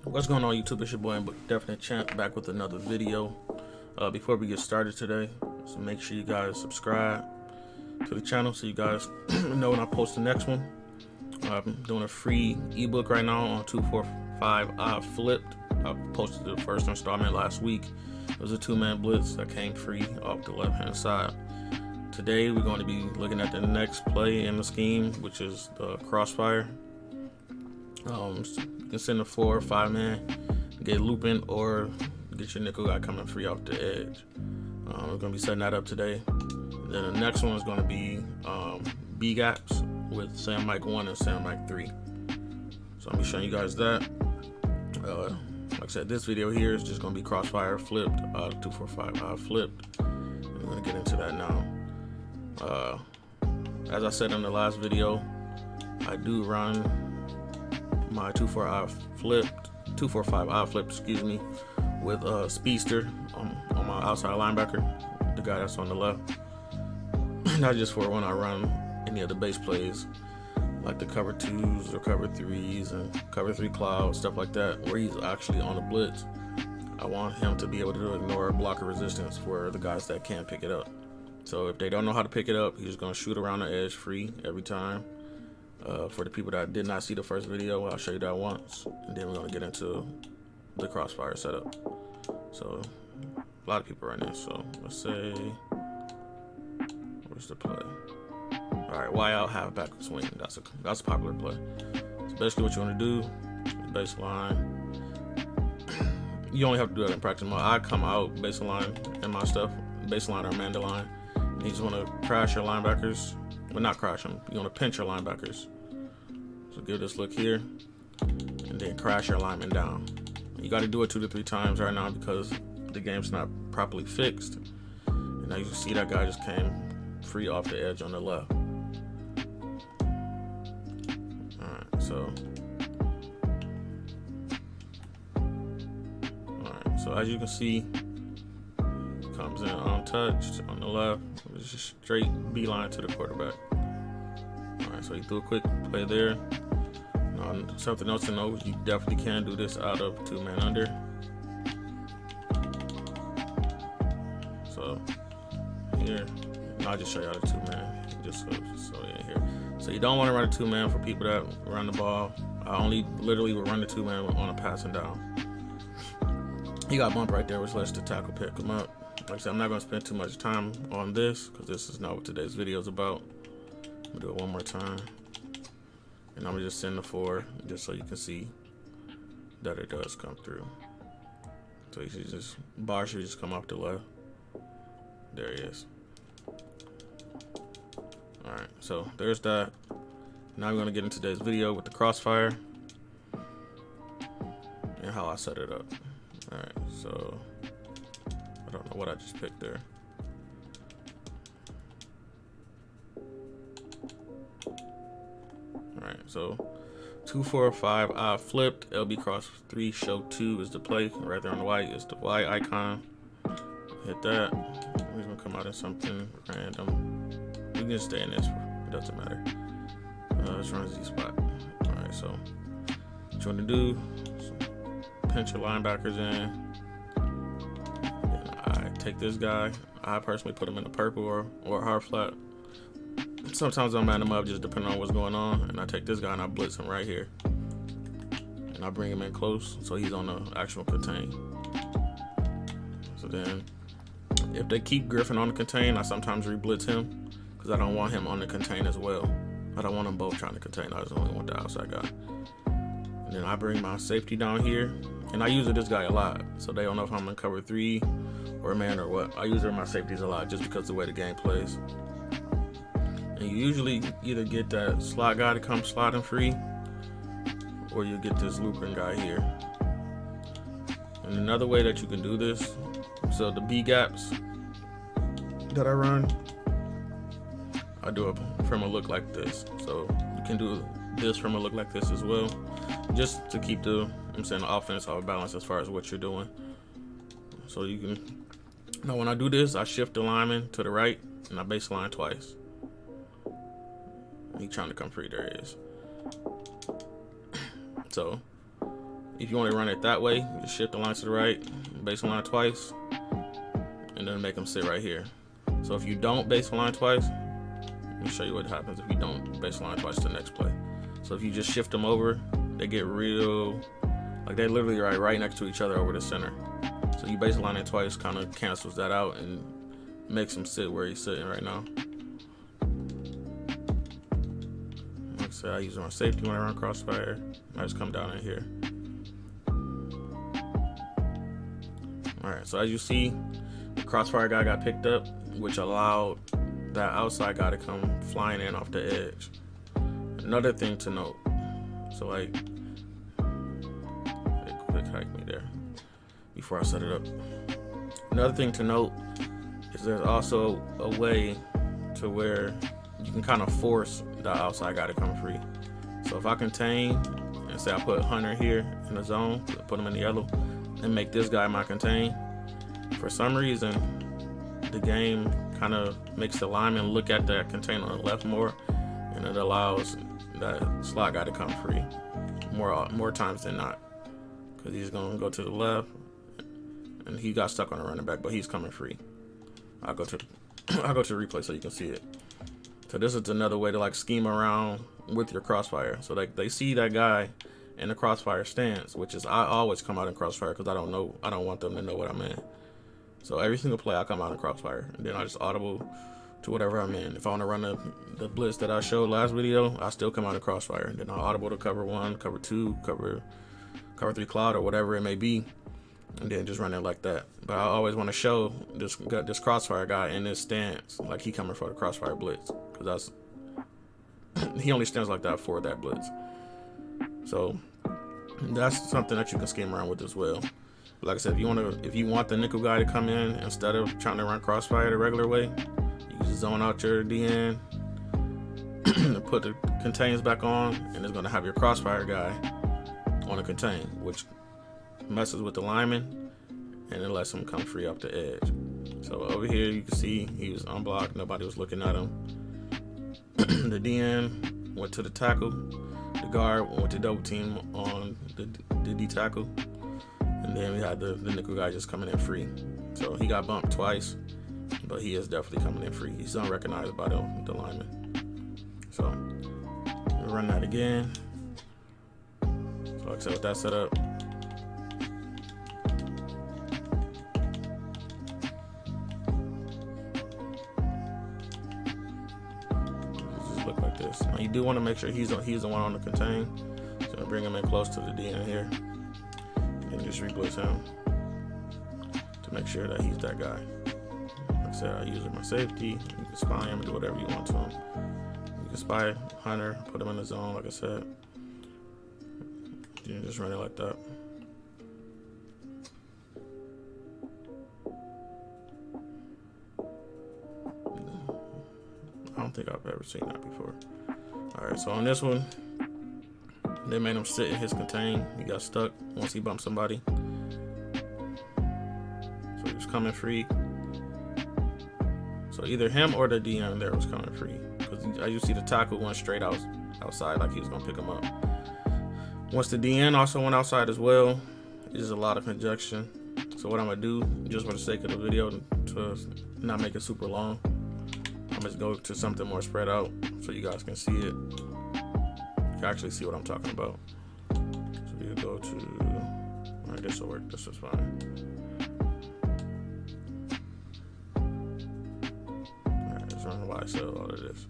What's going on, YouTube? It's your boy Ebook Pt.2 back with another video. Before we get started today, so make sure you guys subscribe to the channel so you guys know when I post the next one. I'm doing a free ebook right now on 245 Flipped. I posted the first installment last week. It was a 2-man blitz that came free off the left-hand side. Today we're going to be looking at the next play in the scheme, which is the crossfire. You can send a 4 or 5 man, get looping, or get your nickel guy coming free off the edge. We're going to be setting that up today. Then the next one is going to be B gaps with Sam Mike 1 and Sam Mike 3. So I'm be showing you guys that. Like I said, this video here is just going to be crossfire flipped, 245 flipped. I'm going to get into that now. As I said in the last video, I do run my 245 flipped, excuse me, with speedster on my outside linebacker, the guy that's on the left. Not just for when I run any of the base plays like the cover 2s or cover 3s and cover 3 cloud, stuff like that, where he's actually on the blitz. I want him to be able to ignore blocker resistance for the guys that can't pick it up. So if they don't know how to pick it up, he's gonna shoot around the edge free every time. For the people that did not see the first video, I'll show you that once, and then we're gonna get into the crossfire setup. So a lot of people right now. So let's say, where's the play? All right, Y out halfback swing. That's a popular play. So basically, what you want to do is baseline. You only have to do that in practice mode. I come out baseline and my stuff, baseline or Mandalay. You just want to crash your linebackers. Well, not crash them. You want to pinch your linebackers. So give this look here, and then crash your lineman down. You got to do it 2 to 3 times right now because the game's not properly fixed. And now you can see that guy just came free off the edge on the left. Alright, so as you can see, comes in untouched on the left. It's just straight beeline to the quarterback. Alright, so he threw a quick play there. Something else to know, you definitely can do this out of 2-man under. So here, I'll just show you how to 2-man, just so you're here. So you don't want to run a 2-man for people that run the ball. I only literally would run the 2-man on a passing down. He got bump right there, which lets the tackle pick him up. Like I said, I'm not going to spend too much time on this because this is not what today's video is about. I'm going to do it one more time. And I'm going to just send the 4 just so you can see that it does come through. So you should just, bar should just come off the left. There he is. Alright, so there's that. Now we're going to get into today's video with the crossfire and how I set it up. Alright, so I don't know what I just picked there. Alright, so 245 flipped, LB cross 3 show 2 is the play. Right there on the white is the Y icon. Hit that. We're gonna come out in something random. We can just stay in this, it doesn't matter. Let's run Z spot. Alright, so what you want to do is pinch your linebackers in. And I take this guy. I personally put him in the purple or hard flat. Sometimes I'll man him up just depending on what's going on. And I take this guy and I blitz him right here. And I bring him in close so he's on the actual contain. So then if they keep Griffin on the contain, I sometimes re-blitz him because I don't want him on the contain as well. I don't want them both trying to contain. I just only want the outside guy. And then I bring my safety down here. And I use this guy a lot. So they don't know if I'm in cover 3 or a man or what. I use my safeties a lot just because of the way the game plays. And you usually either get that slot guy to come sliding free, or you get this looping guy here. And another way that you can do this, so the B gaps that I run, I do it from a look like this. So you can do this from a look like this as well, just to keep the offense off balance as far as what you're doing. So you can, now when I do this, I shift the lineman to the right and I baseline twice. He trying to come free, there he is. So if you want to run it that way, you just shift the line to the right, base line twice, and then make them sit right here. So if you don't base line twice, let me show you what happens if you don't base line twice to the next play. So if you just shift them over, they get real, like they're literally right next to each other over the center. So you baseline it twice, kind of cancels that out and makes him sit where he's sitting right now. Like I said, I use it on safety when I run crossfire. I just come down in here. Alright, so as you see, the crossfire guy got picked up, which allowed that outside guy to come flying in off the edge. Another thing to note, so like, quick hike me there before I set it up. Another thing to note is there's also a way to where you can kind of force the outside guy to come free. So if I contain and say I put Hunter here in the zone, put him in the yellow, and make this guy my contain, for some reason the game kind of makes the lineman look at that contain on the left more, and it allows that slot guy to come free more times than not, because he's gonna go to the left and he got stuck on a running back, but he's coming free. I'll go to replay so you can see it. So this is another way to like scheme around with your crossfire. So like they see that guy in the crossfire stance, which is I always come out in crossfire because I don't want them to know what I'm in. So every single play I come out in crossfire, and then I just audible to whatever I'm in. If I want to run the blitz that I showed last video, I still come out in crossfire, and then I'll audible to cover 1, cover 2, cover 3 cloud, or whatever it may be, and then just run it like that. But I always want to show this crossfire guy in this stance, like he coming for the crossfire blitz, because he only stands like that for that blitz. So that's something that you can scheme around with as well. Like I said, if you want the nickel guy to come in instead of trying to run crossfire the regular way, you just zone out your DN, put the contains back on, and it's gonna have your crossfire guy on a contain, which messes with the lineman and it lets him come free off the edge. So over here you can see he was unblocked, nobody was looking at him. The DN went to the tackle, the guard went to double team on the D tackle, and then we had the nickel guy just coming in free. So he got bumped twice, but he is definitely coming in free. He's unrecognized by the lineman. So we'll run that again. So like I said, with that set up, just look like this. Now you do want to make sure he's the one on the contain. So bring him in close to the DN here, and just reblitz him to make sure that he's that guy. Like I said, I use my safety. You can spy him, do whatever you want to him. You can spy Hunter, put him in the zone, like I said. You just run it like that. I don't think I've ever seen that before. Alright, so on this one, they made him sit in his contain. He got stuck once he bumped somebody. So he was coming free. So either him or the DN there was coming free, because as you see, the tackle went straight outside like he was gonna pick him up. Once the DN also went outside as well, there's a lot of conjunction. So what I'm gonna do, just for the sake of the video, to not make it super long, I'm just go to something more spread out so you guys can see it. You can actually see what I'm talking about. So you go to, alright, this will work. This is fine. Alright, let's run why I said all of this.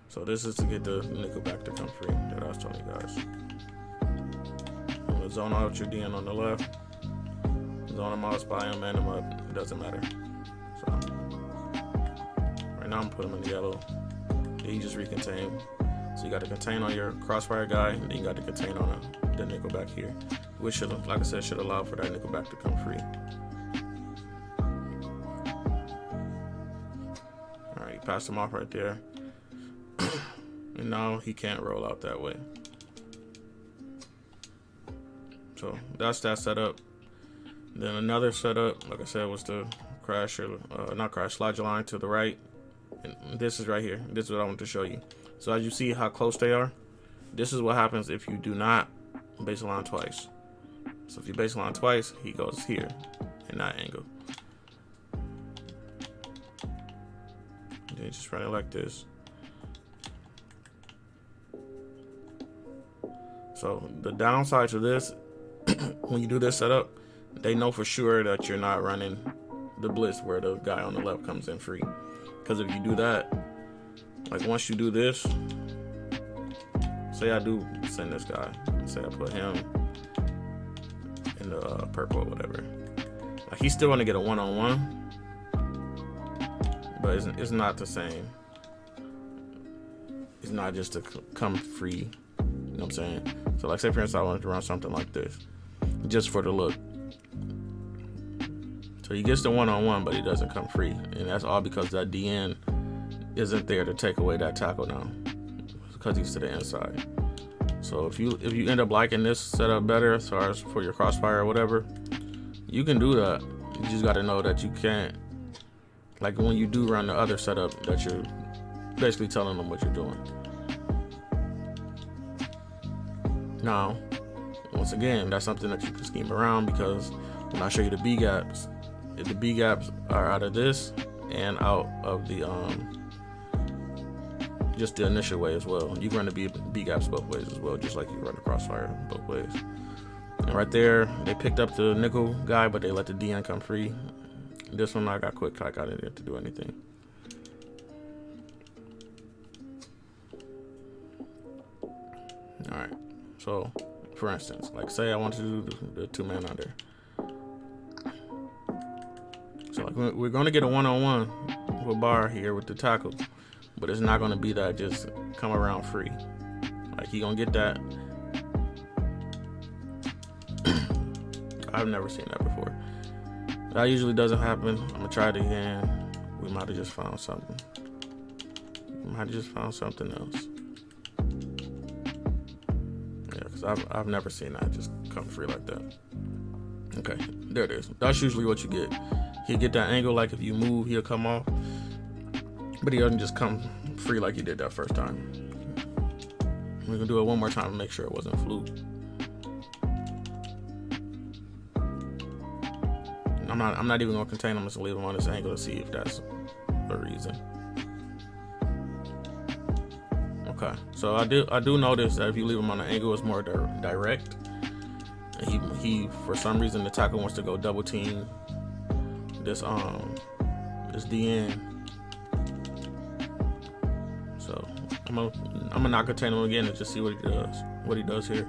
So this is to get the nickel back to come free that I was telling you guys. I'm gonna zone out your DN on the left. Zone him out, spy him, man him up. It doesn't matter. So right now I'm putting him in the yellow. Then you just recontain. So you got the contain on your crossfire guy, and then you got the contain on the nickel back here, which should, like I said, should allow for that nickel back to come free. All right, you passed him off right there. And now he can't roll out that way. So that's that setup. Then another setup, like I said, was to crash your, not crash, slide your line to the right. And this is right here. This is what I want to show you. So as you see how close they are, This is what happens if you do not baseline twice. So if you baseline twice, he goes here in that angle. And then just run it like this. So the downside to this, when you do this setup, they know for sure that you're not running the blitz where the guy on the left comes in free. Because if you do that, like once you do this, say I do send this guy, say I put him in the purple or whatever, like he's still gonna get a one-on-one, but it's not the same. It's not just to come free, you know what I'm saying? So like say for instance I wanted to run something like this, just for the look. So he gets the one-on-one, but he doesn't come free, and that's all because that DN isn't there to take away that tackle now, because he's to the inside. So if you end up liking this setup better as far as for your crossfire or whatever, you can do that. You just got to know that you can't, like when you do run the other setup, that you're basically telling them what you're doing. Now, once again, that's something that you can scheme around, because when I show you the B gaps, the B gaps are out of this and out of the just the initial way as well. You can run the B gaps both ways as well, just like you run the crossfire both ways. And right there, they picked up the nickel guy, but they let the DN come free. This one I got quick click, I didn't have to do anything. All right, so for instance, like say I want to do the two-man under. So like we're going to get a one-on-one with bar here with the tackle, but it's not going to be that just come around free. Like he going to get that. I've never seen that before. That usually doesn't happen. I'm going to try it again. We might have just found something. Else. Yeah, because I've never seen that just come free like that. Okay, there it is. That's usually what you get. He'll get that angle, like if you move, he'll come off. But he doesn't just come free like he did that first time. We're gonna do it one more time to make sure it wasn't fluke. I'm not even gonna contain him, I'm just gonna leave him on this angle to see if that's the reason. Okay, so I do notice that if you leave him on the angle, it's more direct. And he for some reason the tackle wants to go double team this DN. So I'm gonna not contain him again and just see what he does here.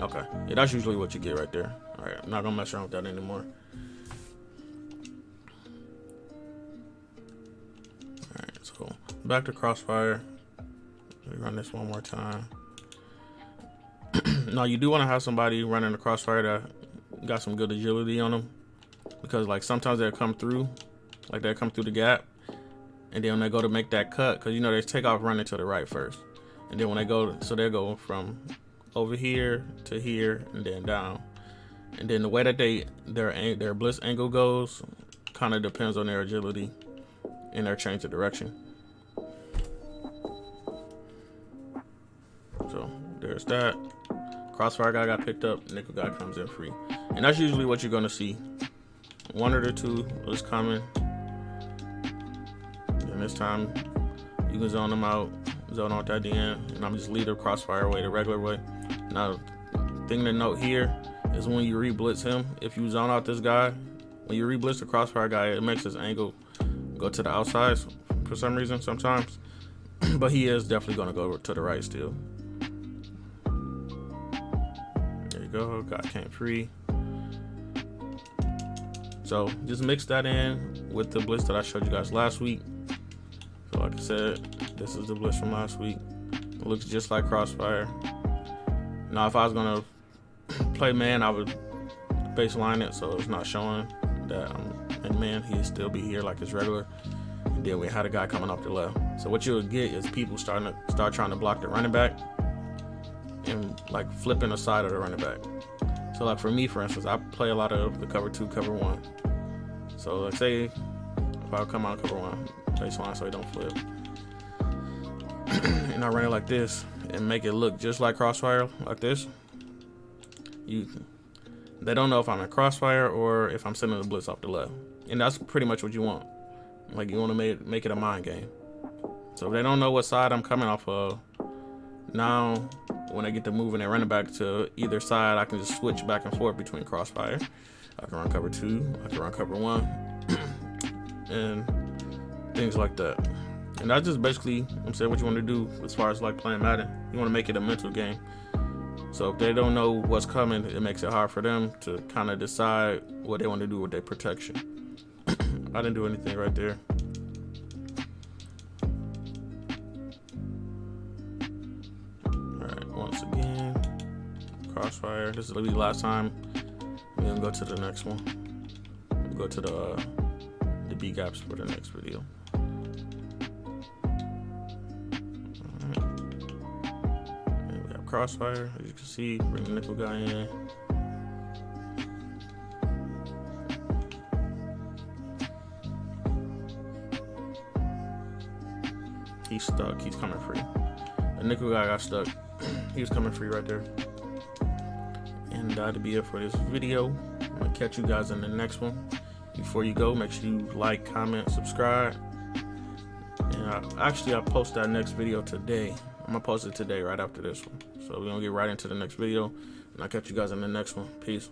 Okay, yeah, that's usually what you get right there. All right, I'm not gonna mess around with that anymore. All right, so back to crossfire. Let me run this one more time. Now you do want to have somebody running the crossfire that got some good agility on them, because like sometimes they'll come through, like they'll come through the gap, and then when they go to make that cut, because you know they take off running to the right first, and then when they go, so they'll go from over here to here and then down, and then the way that their blitz angle goes kind of depends on their agility and their change of direction. So there's that. Crossfire guy got picked up, nickel guy comes in free. And that's usually what you're gonna see. One or the two is coming. And this time you can zone them out, zone out that DN, and I'm just lead the crossfire way, the regular way. Now, thing to note here is when you re-blitz him, if you zone out this guy, when you re-blitz the crossfire guy, it makes his angle go to the outside for some reason sometimes. But he is definitely gonna go to the right still. Go, guy came free. So just mix that in with the blitz that I showed you guys last week. So like I said, this is the blitz from last week. It looks just like crossfire. Now if I was gonna play man, I would baseline it so it's not showing that I'm in man. He'd still be here like it's regular. And then we had a guy coming off the left. So what you'll get is people trying to block the running back and like flipping the side of the running back. So like for me, for instance, I play a lot of the cover 2, cover 1. So like say if I come out cover 1, baseline so he don't flip. And and I run it like this and make it look just like crossfire, like this, they don't know if I'm in crossfire or if I'm sending the blitz off the left. And that's pretty much what you want. Like, you want to make it a mind game. So if they don't know what side I'm coming off of, now when they get to moving and running back to either side, I can just switch back and forth between crossfire. I can run cover 2, I can run cover 1, and things like that. And that's just basically, I'm saying, what you want to do as far as like playing Madden. You want to make it a mental game. So if they don't know what's coming, it makes it hard for them to kind of decide what they want to do with their protection. I didn't do anything right there. Alright, once again, crossfire. This will be the last time. We're gonna go to the next one. We'll go to the B gaps for the next video. Crossfire, as you can see, bring the nickel guy in. He's stuck, he's coming free. The nickel guy got stuck. He was coming free right there. And that'll be it for this video. I'm gonna catch you guys in the next one. Before you go, make sure you like, comment, subscribe. And I'll post that next video today. I'm gonna post it today right after this one. So we're gonna get right into the next video, and I'll catch you guys in the next one. Peace.